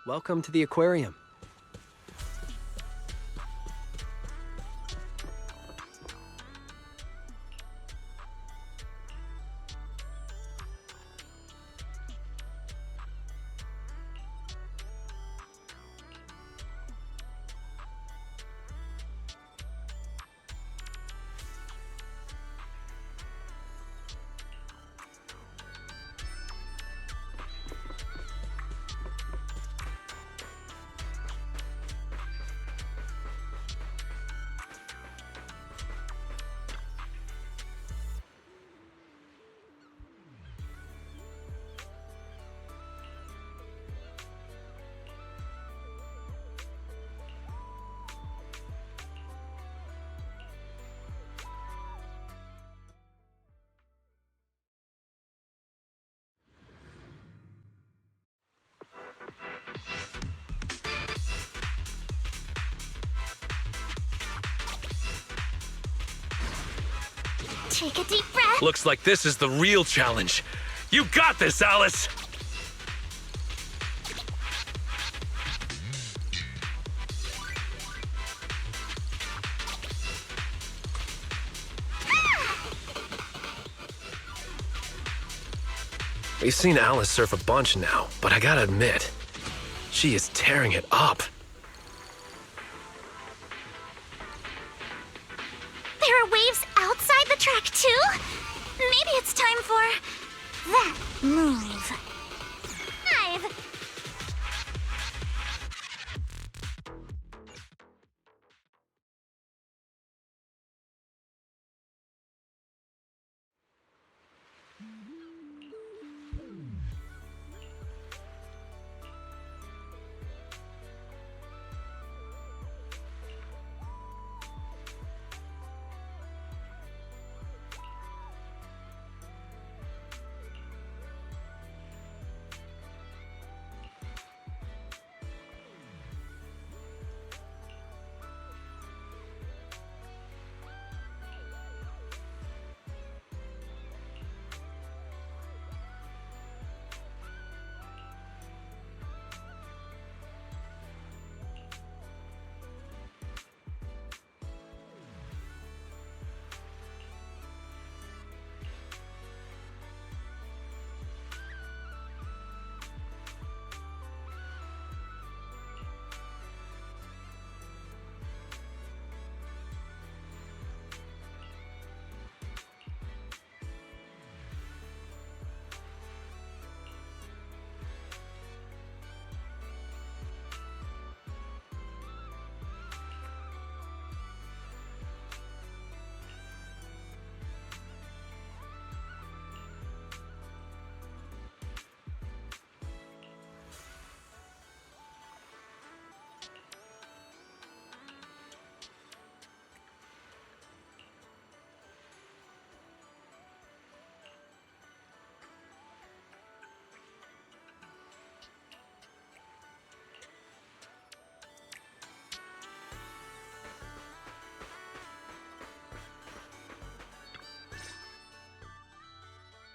Welcome to the aquarium. Take a deep breath. Looks like this is the real challenge. You got this, Alice! We've seen Alice surf a bunch now, but I gotta admit, she is tearing it up. There are waves outside the track, too? Maybe it's time for that move. Dive.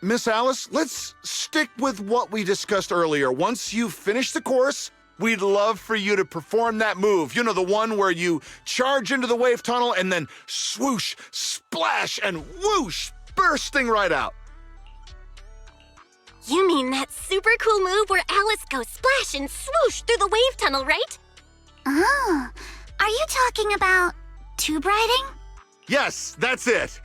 Miss Alice, let's stick with what we discussed earlier. Once you finish the course, we'd love for you to perform that move. You know, the one where you charge into the wave tunnel and then swoosh, splash, and whoosh, bursting right out. You mean that super cool move where Alice goes splash and swoosh through the wave tunnel, right? Oh, are you talking about tube riding? Yes, that's it.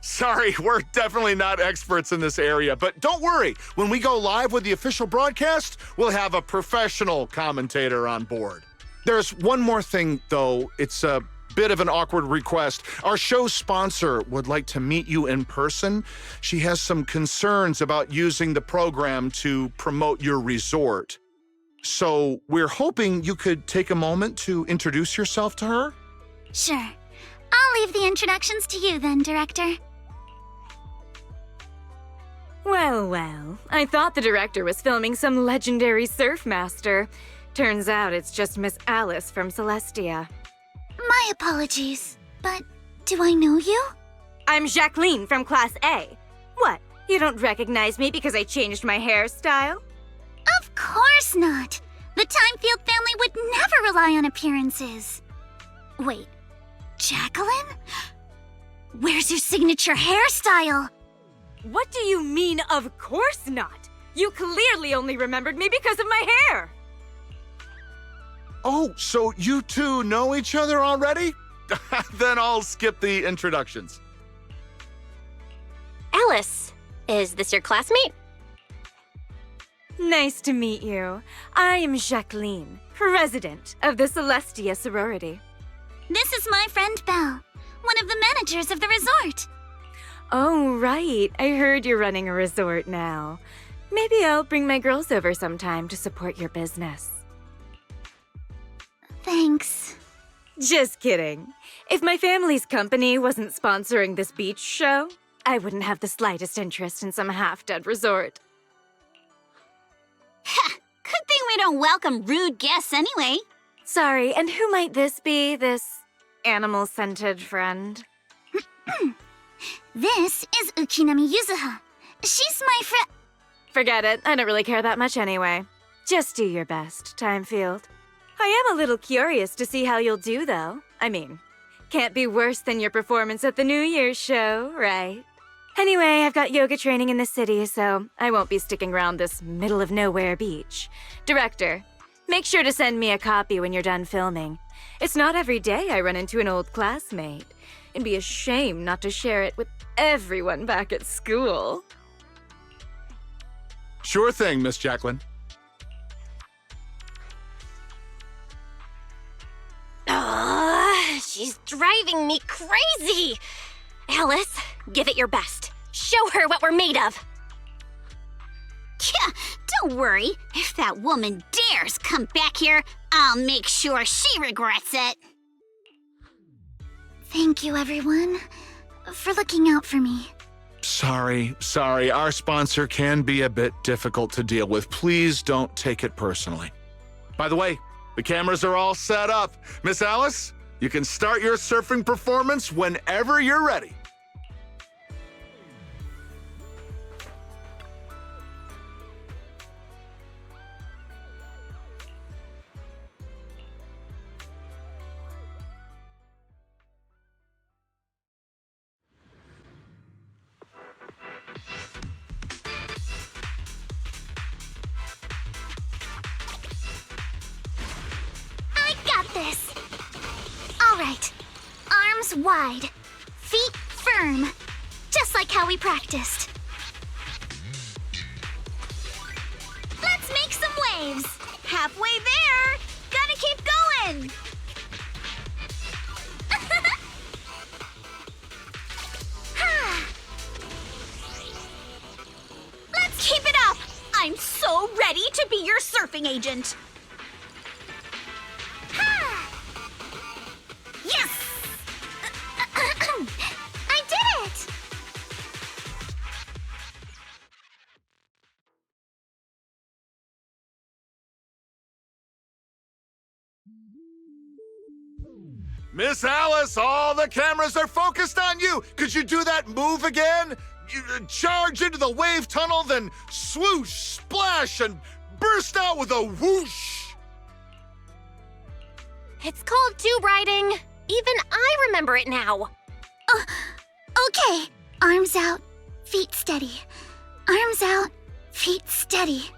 Sorry, we're definitely not experts in this area, but don't worry. When we go live with the official broadcast, we'll have a professional commentator on board. There's one more thing, though. It's a bit of an awkward request. Our show's sponsor would like to meet you in person. She has some concerns about using the program to promote your resort. So we're hoping you could take a moment to introduce yourself to her. Sure. I'll leave the introductions to you then, Director. Well, well, I thought the director was filming some legendary surf master. Turns out it's just Miss Alice from Celestia. My apologies, but do I know you? I'm Jacqueline from Class A. What, you don't recognize me because I changed my hairstyle? Of course not. The The Timefield family would never rely on appearances. Wait, Jacqueline? Where's your signature hairstyle? What do you mean, of course not? You clearly only remembered me because of my hair! Oh, so you two know each other already? Then I'll skip the introductions. Alice, is this your classmate? Nice to meet you. I am Jacqueline, president of the Celestia sorority. This is my friend Belle, one of the managers of the resort. Oh, right. I heard you're running a resort now. Maybe I'll bring my girls over sometime to support your business. Thanks. Just kidding. If my family's company wasn't sponsoring this beach show, I wouldn't have the slightest interest in some half-dead resort. Good thing we don't welcome rude guests anyway. Sorry, and who might this be, this animal-scented friend? This is Ukinami Yuzuha. She's my friend. Forget it. I don't really care that much anyway. Just do your best, Timefield. I am a little curious to see how you'll do, though. I mean, can't be worse than your performance at the New Year's show, right? Anyway, I've got yoga training in the city, so I won't be sticking around this middle-of-nowhere beach. Director, make sure to send me a copy when you're done filming. It's not every day I run into an old classmate. It'd be a shame not to share it with everyone back at school. Sure thing, Miss Jacqueline. She's driving me crazy. Alice, give it your best. Show her what we're made of. Yeah, don't worry. If that woman dares come back here, I'll make sure she regrets it. Thank you, everyone, for looking out for me. Sorry. Our sponsor can be a bit difficult to deal with. Please don't take it personally. By the way, the cameras are all set up. Miss Alice, you can start your surfing performance whenever you're ready. This. All right. Arms wide, feet firm, just like how we practiced. Let's make some waves. Halfway there. Gotta keep going. Let's keep it up. I'm so ready to be your surfing agent. Yes! I did it! Miss Alice, all the cameras are focused on you. Could you do that move again? You charge into the wave tunnel, then swoosh, splash, and burst out with a whoosh. It's called tube riding. Even I remember it now. Okay. Arms out, feet steady. Arms out, feet steady.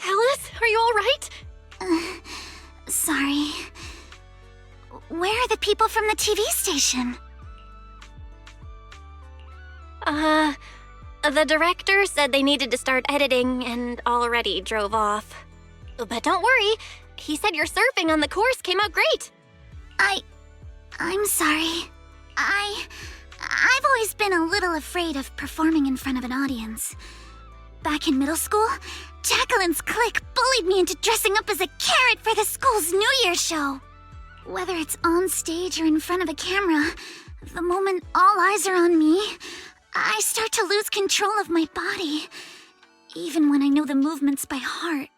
Alice, are you all right? Sorry. Where are the people from the TV station? The director said they needed to start editing and already drove off. But don't worry, he said your surfing on the course came out great. I'm sorry. I've always been a little afraid of performing in front of an audience. Back in middle school, Jacqueline's clique bullied me into dressing up as a carrot for the school's New Year's show. Whether it's on stage or in front of a camera, the moment all eyes are on me, I start to lose control of my body, even when I know the movements by heart.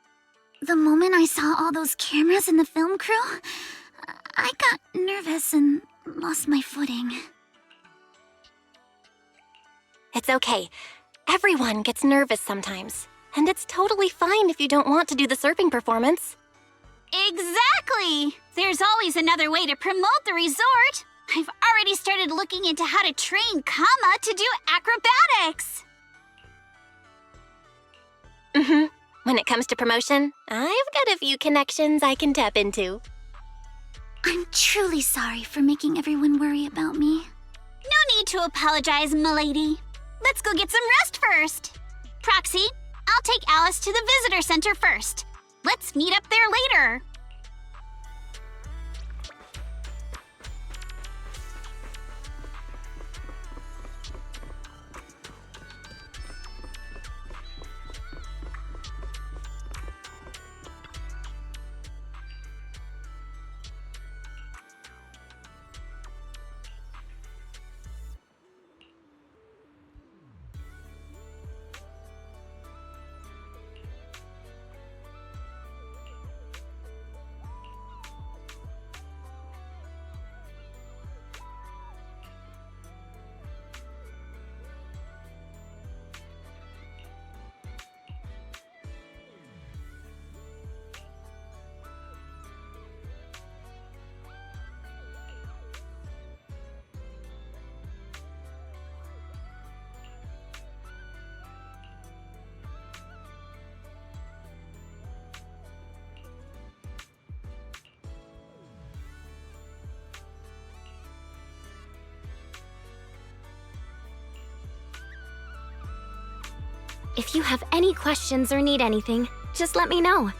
The moment I saw all those cameras in the film crew, I got nervous and lost my footing. It's okay. Everyone gets nervous sometimes. And it's totally fine if you don't want to do the surfing performance. Exactly! There's always another way to promote the resort. I've already started looking into how to train Kama to do acrobatics. When it comes to promotion, I've got a few connections I can tap into. I'm truly sorry for making everyone worry about me. No need to apologize, milady. Let's go get some rest first. Proxy, I'll take Alice to the visitor center first. Let's meet up there later. If you have any questions or need anything, just let me know.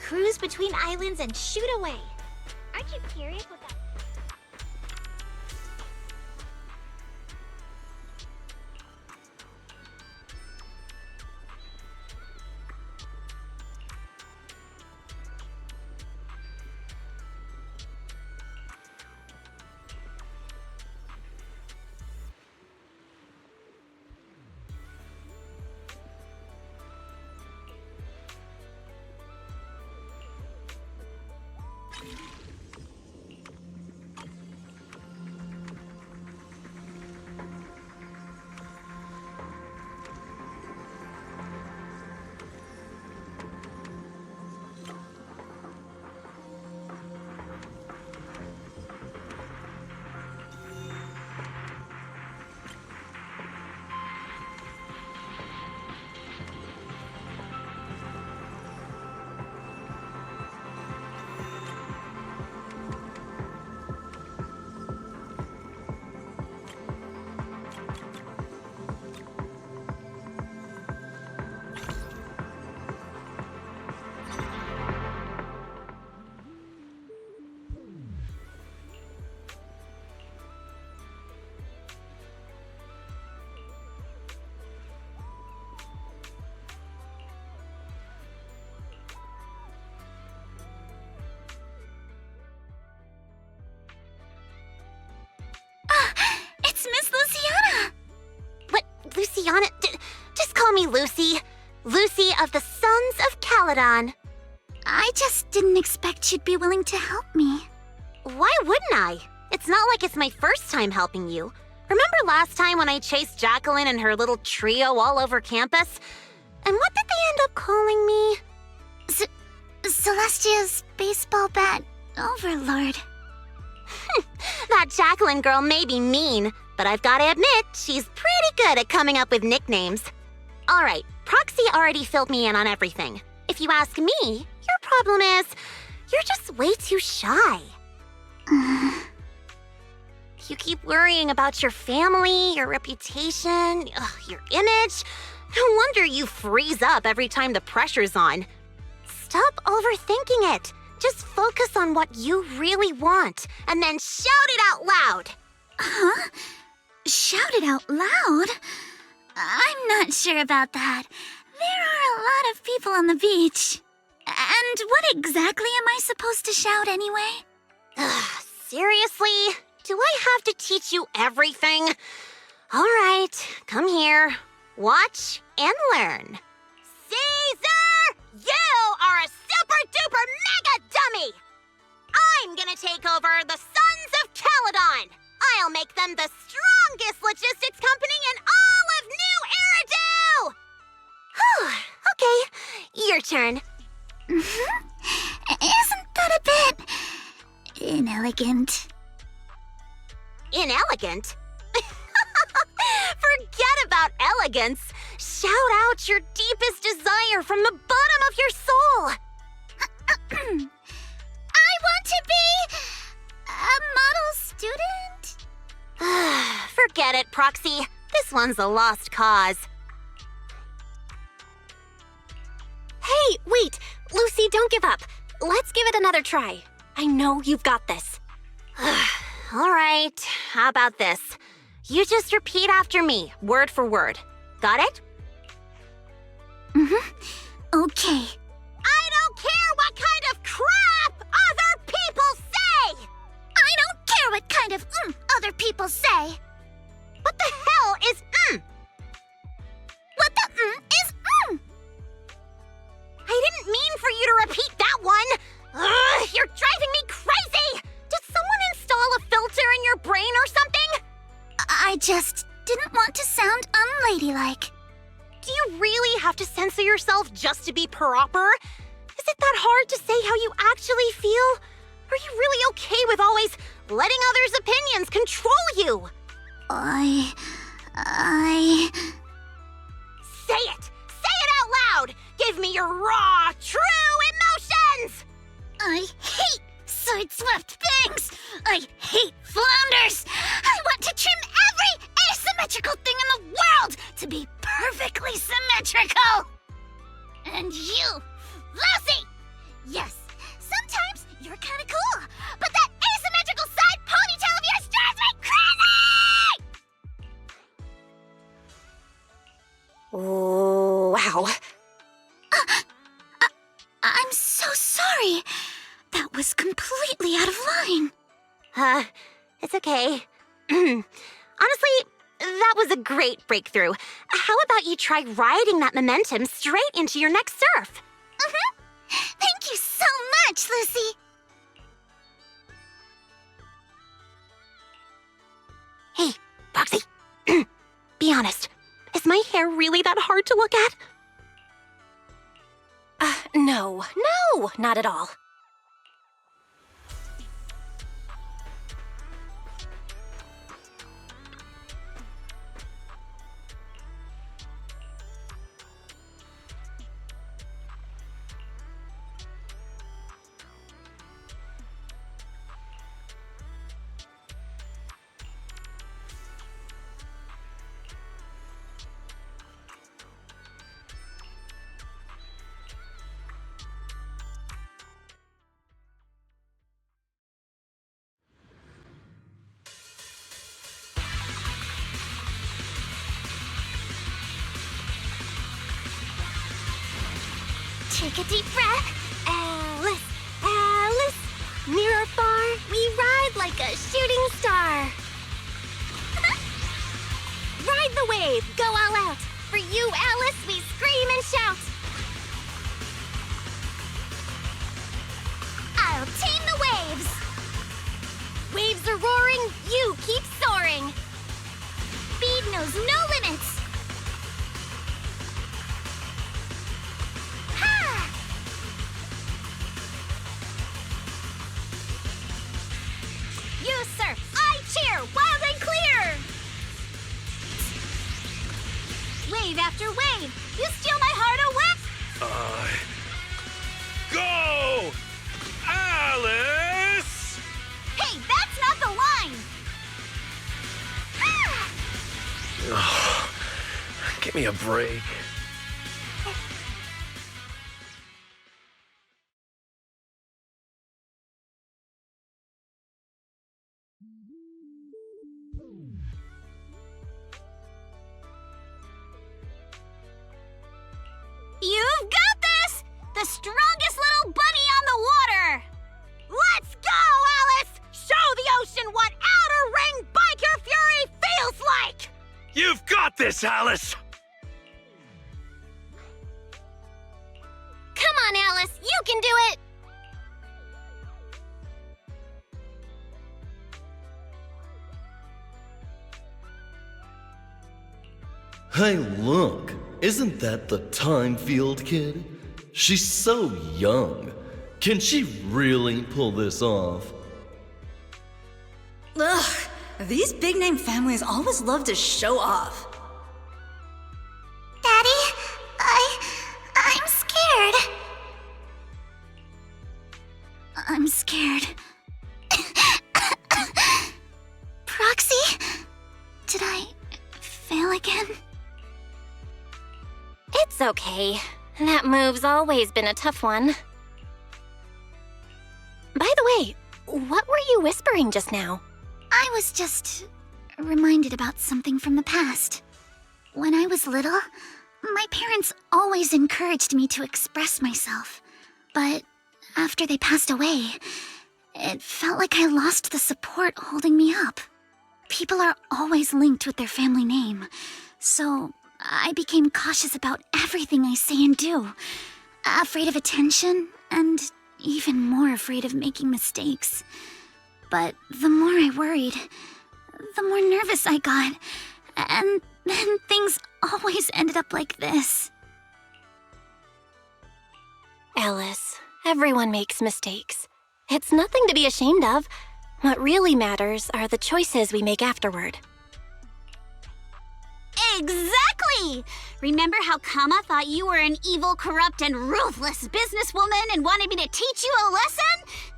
Cruise between islands and shoot away. Aren't you curious what that... It's Miss Luciana! What, Luciana? Just call me Lucy. Lucy of the Sons of Caledon. I just didn't expect you'd be willing to help me. Why wouldn't I? It's not like it's my first time helping you. Remember last time when I chased Jacqueline and her little trio all over campus? And what did they end up calling me? Celestia's baseball bat overlord. That Jacqueline girl may be mean, but I've got to admit, she's pretty good at coming up with nicknames. All right, Proxy already filled me in on everything. If you ask me, your problem is you're just way too shy. You keep worrying about your family, your reputation, your image. No wonder you freeze up every time the pressure's on. Stop overthinking it. Just focus on what you really want, and then shout it out loud. Huh? Shout it out loud? I'm not sure about that. There are a lot of people on the beach. And what exactly am I supposed to shout anyway? Seriously? Do I have to teach you everything? All right, come here. Watch and learn. Caesar! You are a super-duper mega dummy! I'm gonna take over the Sons of Caledon! I'll make them the strongest logistics company in all of New Eridu! Okay, your turn. Isn't that a bit inelegant? Inelegant? Forget about elegance. Shout out your deepest desire from the bottom of your soul. I want to be a model student. Forget it, Proxy. This one's a lost cause. Hey, wait! Lucy, don't give up. Let's give it another try. I know you've got this. All right, how about this? You just repeat after me, word for word. Got it? Okay. I don't care what kind of crap other people say! I don't care what kind of other people say. What the hell is What the is I didn't mean for you to repeat that one! Ugh, you're driving me crazy! Did someone install a filter in your brain or something? I just didn't want to sound unladylike. Do you really have to censor yourself just to be proper? Is it that hard to say how you actually feel? Are you really okay with always letting others' opinions control you? I... Say it! Say it out loud! Give me your raw, true emotions! I hate side-swept things! I hate flounders! I want to trim every asymmetrical thing in the world to be perfectly symmetrical! And you, Lucy! Yes, sometimes you're kinda cool, but that asymmetrical side ponytail of yours drives me crazy! Wow. I'm so sorry. That was completely out of line. It's okay. Honestly, that was a great breakthrough. How about you try riding that momentum straight into your next surf? Thank you so much, Lucy. Hey, Proxy. Be honest. Is my hair really that hard to look at? No, not at all. Take a deep breath. Alice, Alice, near or far, we ride like a shooting star. Ride the wave, go all out. For you, Alice, we scream and shout. I'll tame the waves. Waves are roaring, you keep soaring. Speed knows no limits. Ha! You surf, I cheer, wild and clear. Wave after wave, you steal my heart away. Go! Alice! Hey, that's not the line. Oh, give me a break. You've got this! The strongest little bunny on the water! Let's go, Alice! Show the ocean what outer ring biker fury feels like! You've got this, Alice! Come on, Alice, you can do it. Hey, look! Isn't that the Time Field kid? She's so young. Can she really pull this off? Ugh, these big-name families always love to show off. Daddy, I'm scared. I'm scared. Proxy? Did I fail again? It's okay. That move's always been a tough one. By the way, what were you whispering just now? I was just reminded about something from the past. When I was little, my parents always encouraged me to express myself. But after they passed away, it felt like I lost the support holding me up. People are always linked with their family name, so I became cautious about everything I say and do. Afraid of attention, and even more afraid of making mistakes. But the more I worried, the more nervous I got. And then things always ended up like this. Alice, everyone makes mistakes. It's nothing to be ashamed of. What really matters are the choices we make afterward. Exactly! Remember how Kama thought you were an evil, corrupt, and ruthless businesswoman and wanted me to teach you a lesson?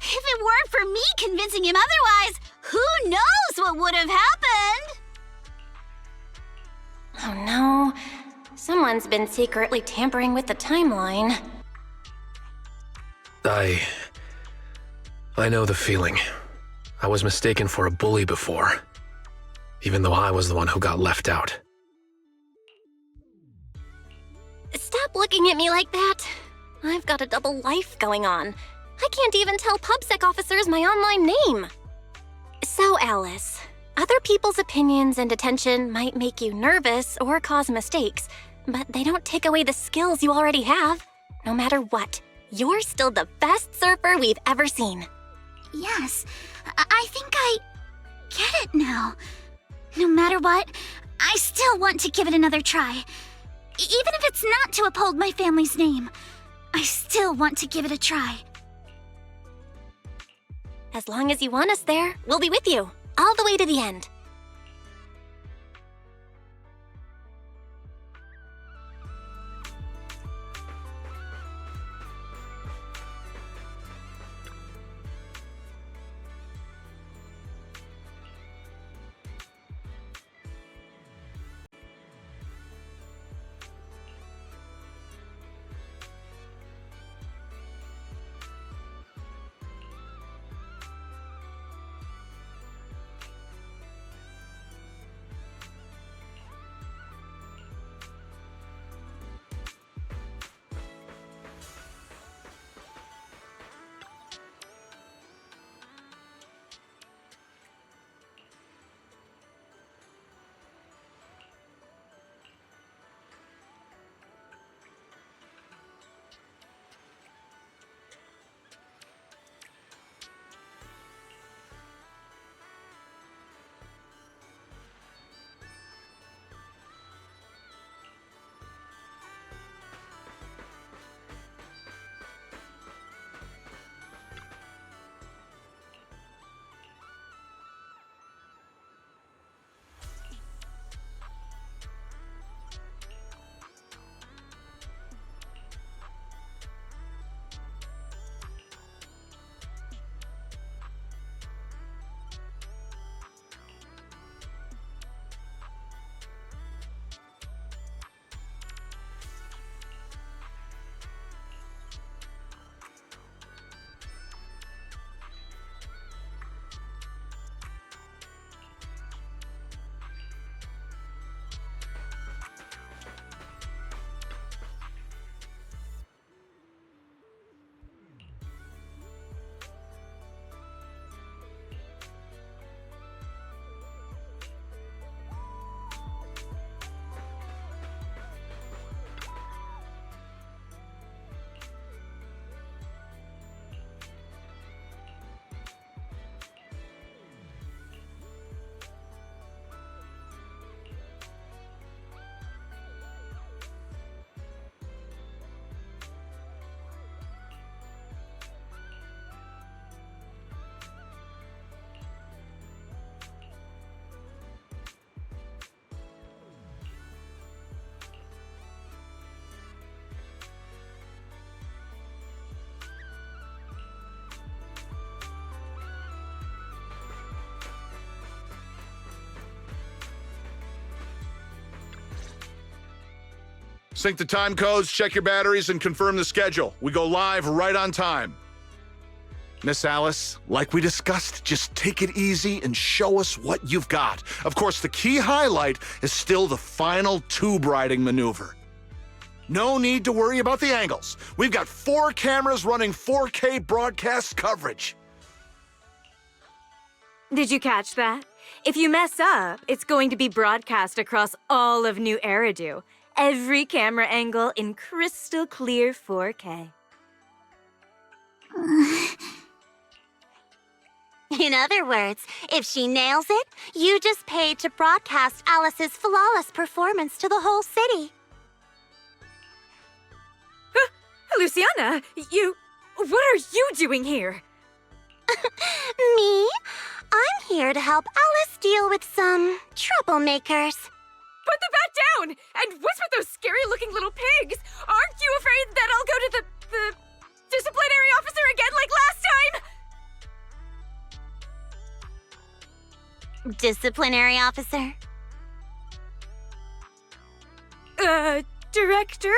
If it weren't for me convincing him otherwise, who knows what would have happened? Oh no, someone's been secretly tampering with the timeline. I know the feeling. I was mistaken for a bully before, even though I was the one who got left out. Stop looking at me like that. I've got a double life going on. I can't even tell PubSec officers my online name. So, Alice, other people's opinions and attention might make you nervous or cause mistakes, but they don't take away the skills you already have. No matter what, you're still the best surfer we've ever seen. Yes, I think I get it now. No matter what, I still want to give it another try. Even if it's not to uphold my family's name, I still want to give it a try. As long as you want us there, we'll be with you, all the way to the end. Sync the time codes, check your batteries, and confirm the schedule. We go live right on time. Miss Alice, like we discussed, just take it easy and show us what you've got. Of course, the key highlight is still the final tube riding maneuver. No need to worry about the angles. We've got 4 cameras running 4K broadcast coverage. Did you catch that? If you mess up, it's going to be broadcast across all of New Eridu. Every camera angle in crystal clear 4K. In other words, if she nails it, you just paid to broadcast Alice's flawless performance to the whole city. Luciana, what are you doing here? Me? I'm here to help Alice deal with some troublemakers. Put the bat down! And what's with those scary-looking little pigs? Aren't you afraid that I'll go to the disciplinary officer again like last time? Disciplinary officer? Director?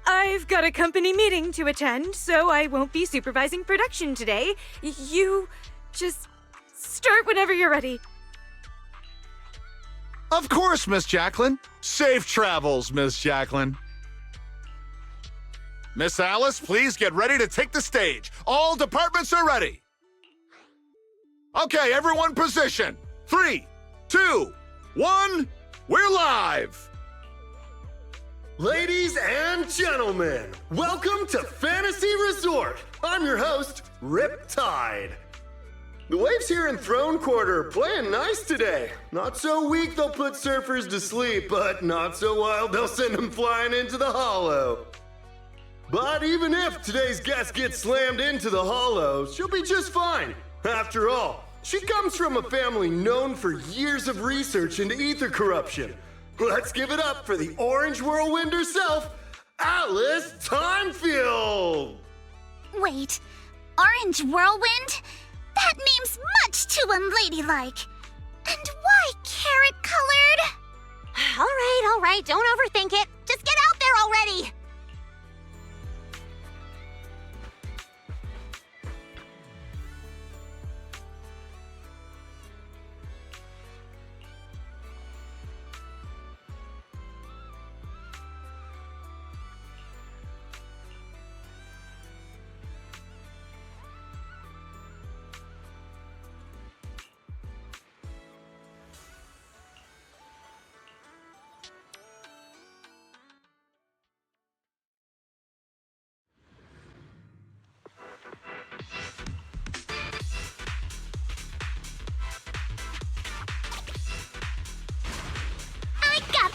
I've got a company meeting to attend, so I won't be supervising production today. You just start whenever you're ready. Of course, Miss Jacqueline. Safe travels, Miss Jacqueline. Miss Alice, please get ready to take the stage. All departments are ready. Okay, everyone position. 3, 2, 1, we're live. Ladies and gentlemen, welcome to Fantasy Resort. I'm your host, Riptide. The waves here in Throne Quarter are playing nice today. Not so weak they'll put surfers to sleep, but not so wild they'll send them flying into the hollow. But even if today's guest gets slammed into the hollow, she'll be just fine. After all, she comes from a family known for years of research into ether corruption. Let's give it up for the Orange Whirlwind herself, Alice Timefield! Wait, Orange Whirlwind? That name's much too unladylike. And why carrot-colored? All right, don't overthink it. Just get out there already.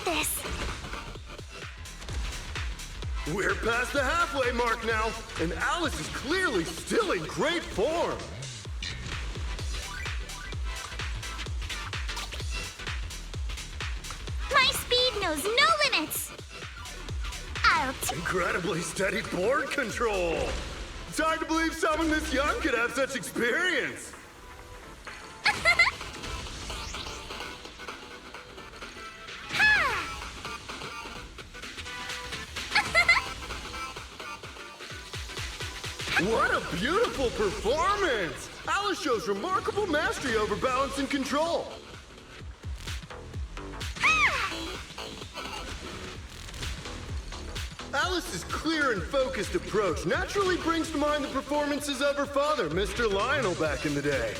This. We're past the halfway mark now, and Alice is clearly still in great form. My speed knows no limits. Incredibly steady board control. It's hard to believe someone this young could have such experience. What a beautiful performance! Alice shows remarkable mastery over balance and control. Alice's clear and focused approach naturally brings to mind the performances of her father, Mr. Lionel, back in the day.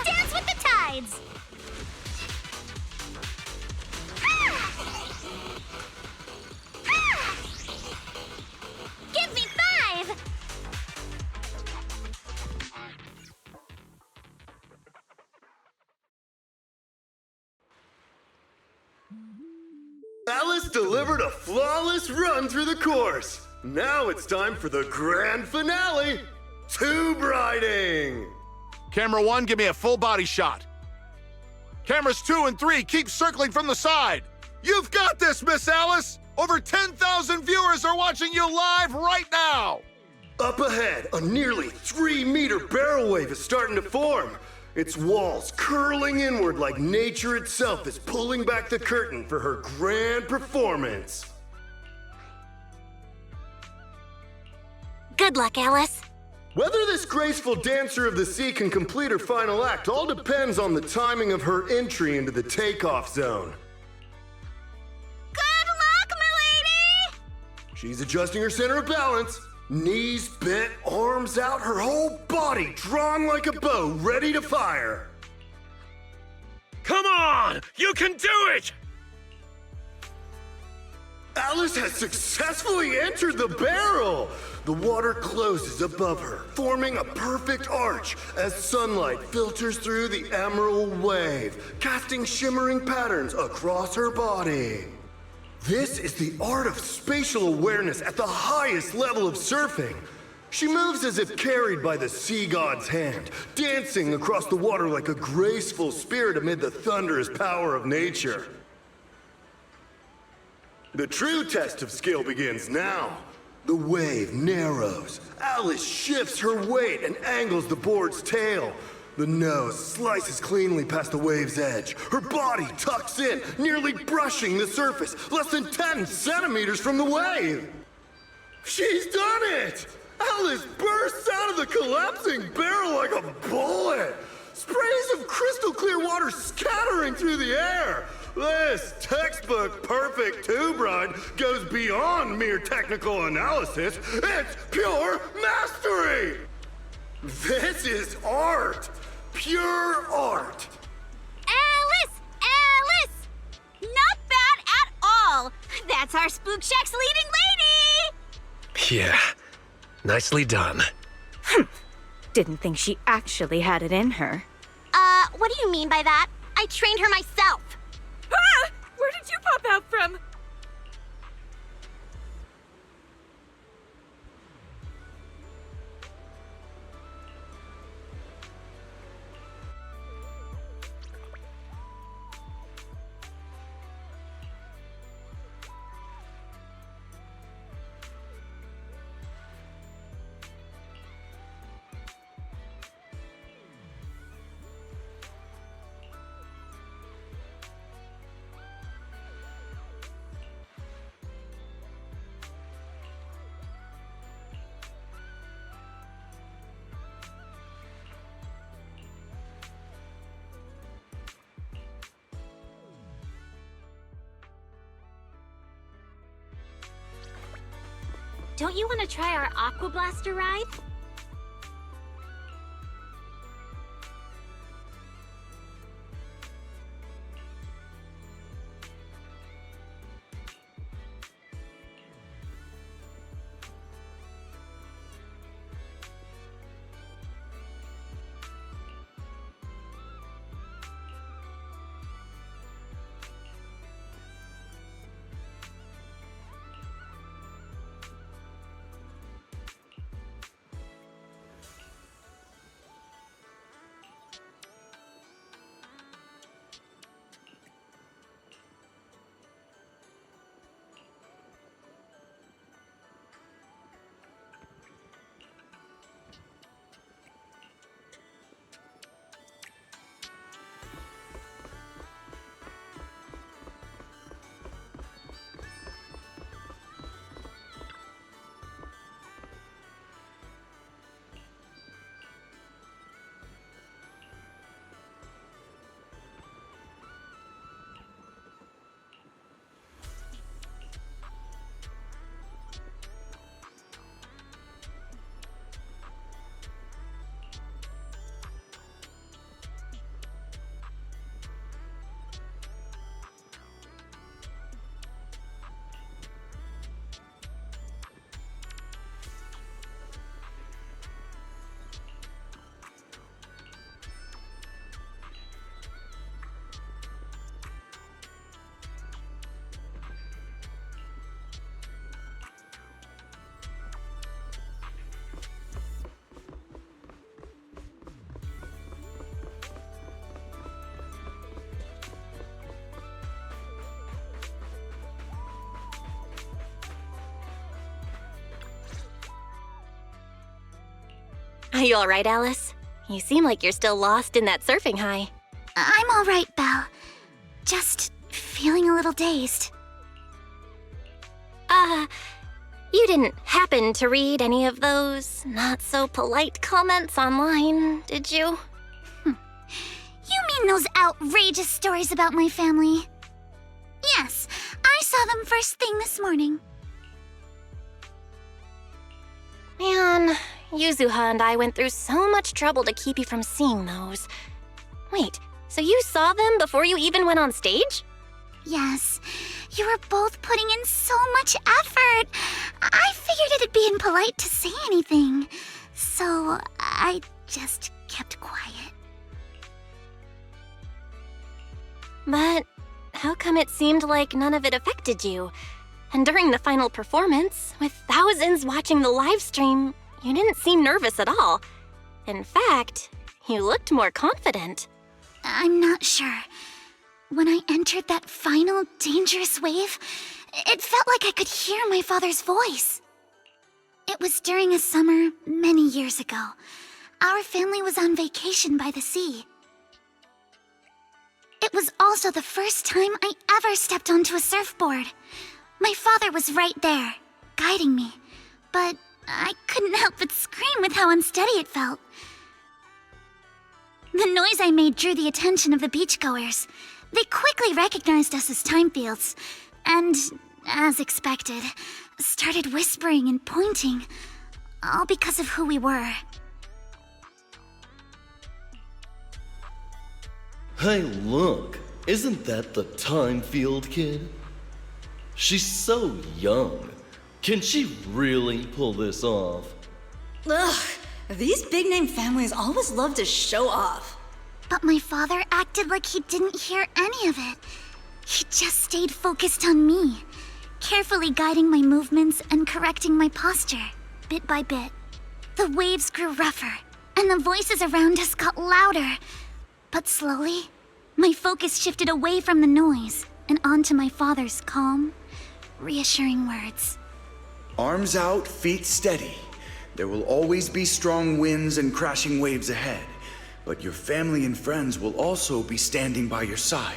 Dance with the tides! Give me 5! Alice delivered a flawless run through the course. Now it's time for the grand finale, tube riding. Camera 1, give me a full body shot. Cameras 2 and 3, keep circling from the side. You've got this, Miss Alice. Over 10,000 viewers are watching you live right now. Up ahead, a nearly 3-meter barrel wave is starting to form. Its walls curling inward like nature itself is pulling back the curtain for her grand performance. Good luck, Alice. Whether this graceful dancer of the sea can complete her final act all depends on the timing of her entry into the takeoff zone. Good luck, milady! She's adjusting her center of balance. Knees bent, arms out, her whole body drawn like a bow, ready to fire. Come on! You can do it! Alice has successfully entered the barrel! The water closes above her, forming a perfect arch as sunlight filters through the emerald wave, casting shimmering patterns across her body. This is the art of spatial awareness at the highest level of surfing. She moves as if carried by the sea god's hand, dancing across the water like a graceful spirit amid the thunderous power of nature. The true test of skill begins now. The wave narrows. Alice shifts her weight and angles the board's tail. The nose slices cleanly past the wave's edge. Her body tucks in, nearly brushing the surface, less than 10 centimeters from the wave. She's done it! Alice bursts out of the collapsing barrel like a bullet. Sprays of crystal clear water scattering through the air. This textbook perfect tube ride goes beyond mere technical analysis. It's pure mastery! This is art! Pure art! Alice! Alice! Not bad at all! That's our Spook Shack's leading lady! Yeah, nicely done. Didn't think she actually had it in her. What do you mean by that? I trained her myself. Ah! Where did you pop out from? Don't you want to try our Aqua Blaster ride? Are you all right, Alice? You seem like you're still lost in that surfing high. I'm all right, Belle. Just feeling a little dazed. You didn't happen to read any of those not-so-polite comments online, did you? You mean those outrageous stories about my family? Yes, I saw them first thing this morning. Man, Yuzuha and I went through so much trouble to keep you from seeing those. Wait, so you saw them before you even went on stage? Yes, you were both putting in so much effort. I figured it'd be impolite to say anything, so I just kept quiet. But how come it seemed like none of it affected you? And during the final performance, with thousands watching the live stream, you didn't seem nervous at all. In fact, you looked more confident. I'm not sure. When I entered that final dangerous wave, it felt like I could hear my father's voice. It was during a summer many years ago. Our family was on vacation by the sea. It was also the first time I ever stepped onto a surfboard. My father was right there, guiding me, but I couldn't help but scream with how unsteady it felt. The noise I made drew the attention of the beachgoers. They quickly recognized us as time fields, and, as expected, started whispering and pointing, all because of who we were. Hey, look, isn't that the time field kid? She's so young. Can she really pull this off? Ugh, these big name families always love to show off. But my father acted like he didn't hear any of it. He just stayed focused on me, carefully guiding my movements and correcting my posture, bit by bit. The waves grew rougher, and the voices around us got louder. But slowly, my focus shifted away from the noise and onto my father's calm, reassuring words. Arms out, feet steady. There will always be strong winds and crashing waves ahead, but your family and friends will also be standing by your side.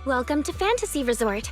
Welcome to Fantasy Resort.